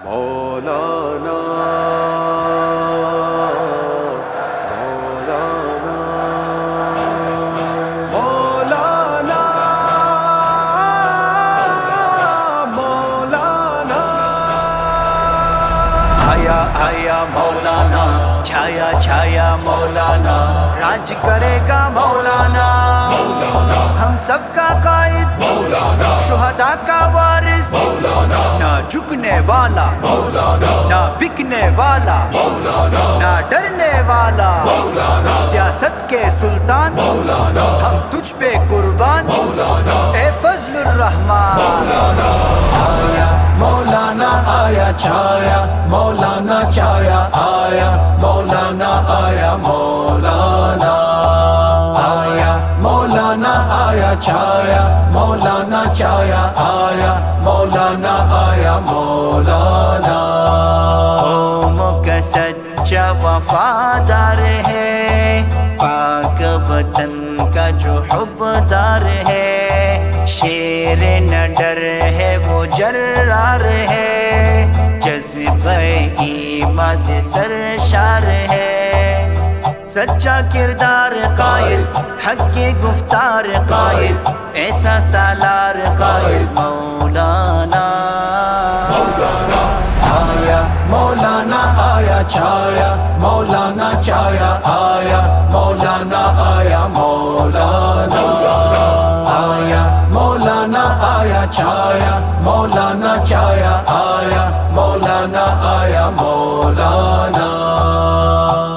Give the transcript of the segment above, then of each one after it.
مولانا مولانا مولانا مولانا آیا آیا مولانا چھایا چھایا مولانا راج کرے گا مولانا ہم سب کا قائد شہداء کا وارث نہ جھکنے والا نہ بکنے والا نہ ڈرنے والا سیاست کے سلطان ہم تجھ پہ قربان اے فضل الرحمان آیا مولانا آیا چھایا مولانا چھایا آیا مولانا آیا مولانا آیا مولانا آیا چھایا مولانا چھایا آیا مولانا آیا مولانا قوم کا سچا وفادار ہے پاک وطن کا جو حبدار ہے شیر نہ ڈر ہے وہ جرار ہے جذبہ ایمان سے سرشار ہے سچا کردار قائل حق کی گفتار قائل ایسا سالار قائل مولانا آیا مولانا آیا چھایا مولانا چھایا آیا مولانا آیا مولانا آیا مولانا آیا چھایا مولانا چھایا آیا مولانا آیا مولانا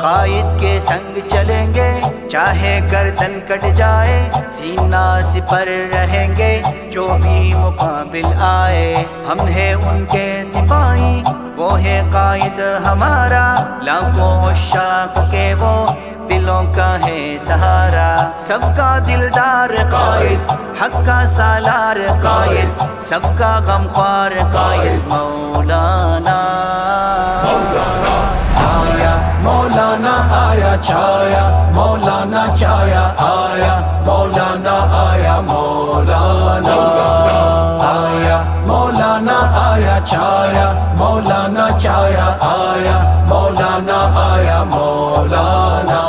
قائد کے سنگ چلیں گے چاہے گردن کٹ جائے سینہ سپر رہیں گے جو بھی مقابل آئے ہم ہیں ان کے سپاہی وہ ہے قائد ہمارا لاکھوں عشاق کے وہ دلوں کا ہے سہارا سب کا دلدار قائد حق کا سالار قائد سب کا غمخوار قائد مولانا آیا مولانا آیا چھایا مولانا چھایا آیا مولانا آیا مولانا آیا مولانا آیا چھایا مولانا چھایا آیا مولانا آیا مولانا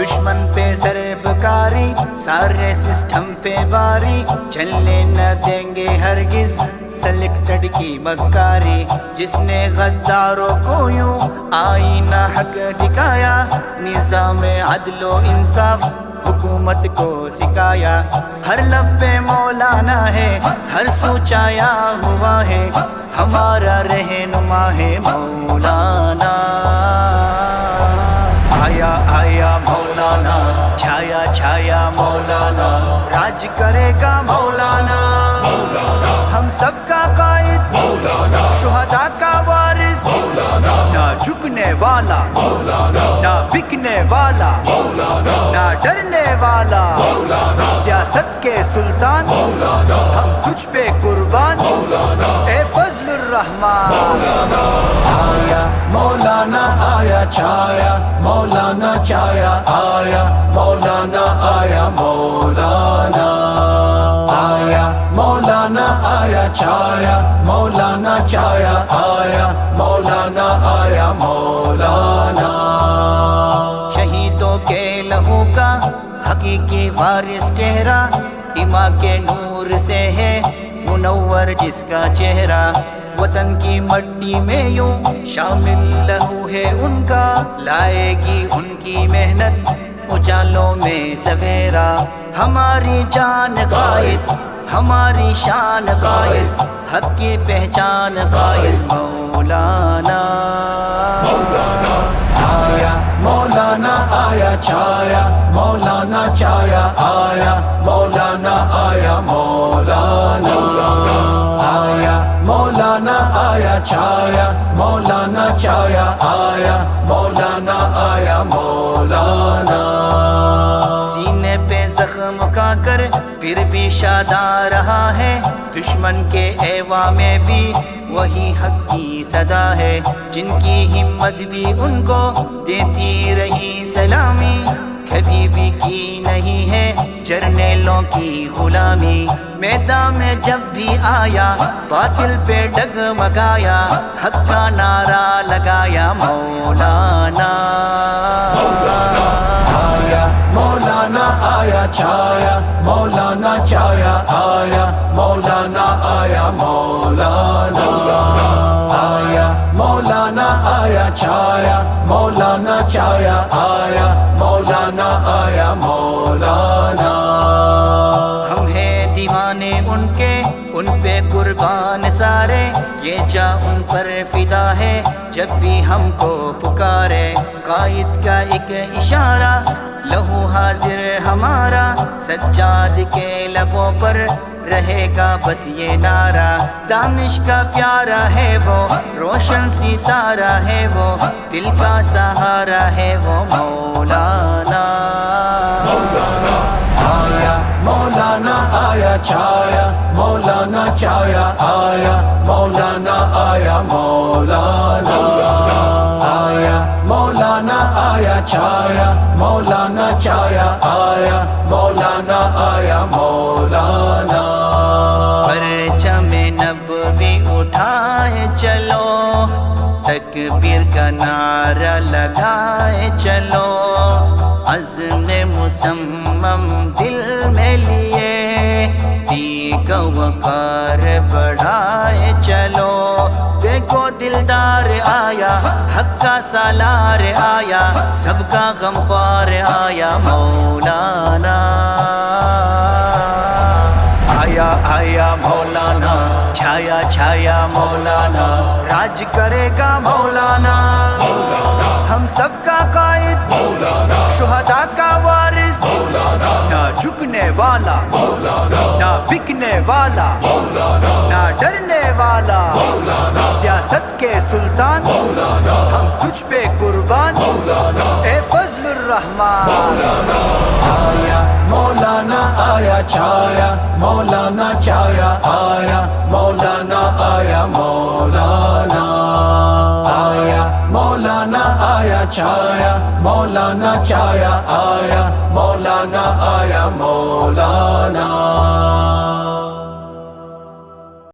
دشمن پہ ضرب کاری سارے سسٹم پہ باری چلنے نہ دیں گے ہرگز سلیکٹڈ کی مکاری جس نے غداروں کو یوں آئینہ حق دکھایا نظام عدل و انصاف حکومت کو سکھایا ہر لب پہ مولانا ہے ہر سوچایا ہوا ہے ہمارا رہنما ہے مولانا آیا آیا مولانا چھایا چھایا مولانا راج کرے گا مولانا ہم سب کا قائد شہداء کا وارث نہ جھکنے والا نہ بکنے والا نہ ڈرنے والا سیاست کے سلطان ہم تجھ پہ قربان اے فضل الرحمان آیا مولانا آیا چھایا مولانا چھایا آیا مولانا آیا مولانا آیا مولانا آیا چھایا مولانا چھایا آیا مولانا آیا مولانا شہیدوں کے لہو کا حقیقی وارث چہرہ امام کے نور سے ہے منور جس کا چہرہ وطن کی مٹی میں یوں شامل لہو ہے ان کا لائے گی ان کی محنت اجالوں میں سویرا ہماری جان قائد ہماری شان قائد حق کی پہچان قائد مولانا آیا مولانا آیا چھایا مولانا چھایا آیا مولانا آیا مولانا آیا مولانا آیا چھایا مولانا چھایا آیا مولانا آیا مولانا سینے پہ زخم کھا کر پھر بھی شاداں رہا ہے دشمن کے ایوا میں بھی وہی حق کی صدا ہے جن کی ہمت بھی ان کو دیتی رہی سلامی کبھی بھی کی نہیں ہے جرنیلوں کی غلامی میدان میں جب بھی آیا باطل پہ ڈگمگایا حق کا نعرہ لگایا مولانا آیا مولانا آیا چھایا مولانا چھایا آیا مولانا آیا مولانا آیا مولانا آیا چھایا مولانا چھایا آیا مولانا آیا مولانا ہم ہیں دیوانے ان کے ان پہ قربان سارے یہ جا ان پر فدا ہے جب بھی ہم کو پکارے قائد کا ایک اشارہ لہو حاضر ہمارا سجاد کے لبوں پر رہے گا بس یہ نعرہ دانش کا پیارا ہے وہ روشن ستارہ ہے وہ دل کا سہارا ہے وہ مولانا آیا مولانا آیا چھایا مولانا چھایا آیا مولانا آیا مولانا آیا مولانا آیا چھایا مولانا چھایا آیا مولانا آیا مولانا پرچم نبوی اٹھائے چلو تکبیر کا نعرہ لگائے چلو عزم مصمم دل میں لیے دیگ وقار بڑھائے چلو دیکھو دلدار آیا حق کا سالار آیا سب کا غمخوار آیا مولانا آیا آیا مولانا چھایا چھایا مولانا راج کرے گا مولانا ہم سب کا قائد شہداء کا وارث نہ جھکنے والا نہ بکنے والا نہ ڈرنے والا سیاست کے سلطان ہم تجھ پہ قربان اے فضل الرحمان آیا مولانا آیا چھایا مولانا چھایا آیا مولانا آیا مولانا آیا مولانا آیا چھایا مولانا چھایا آیا مولانا آیا مولانا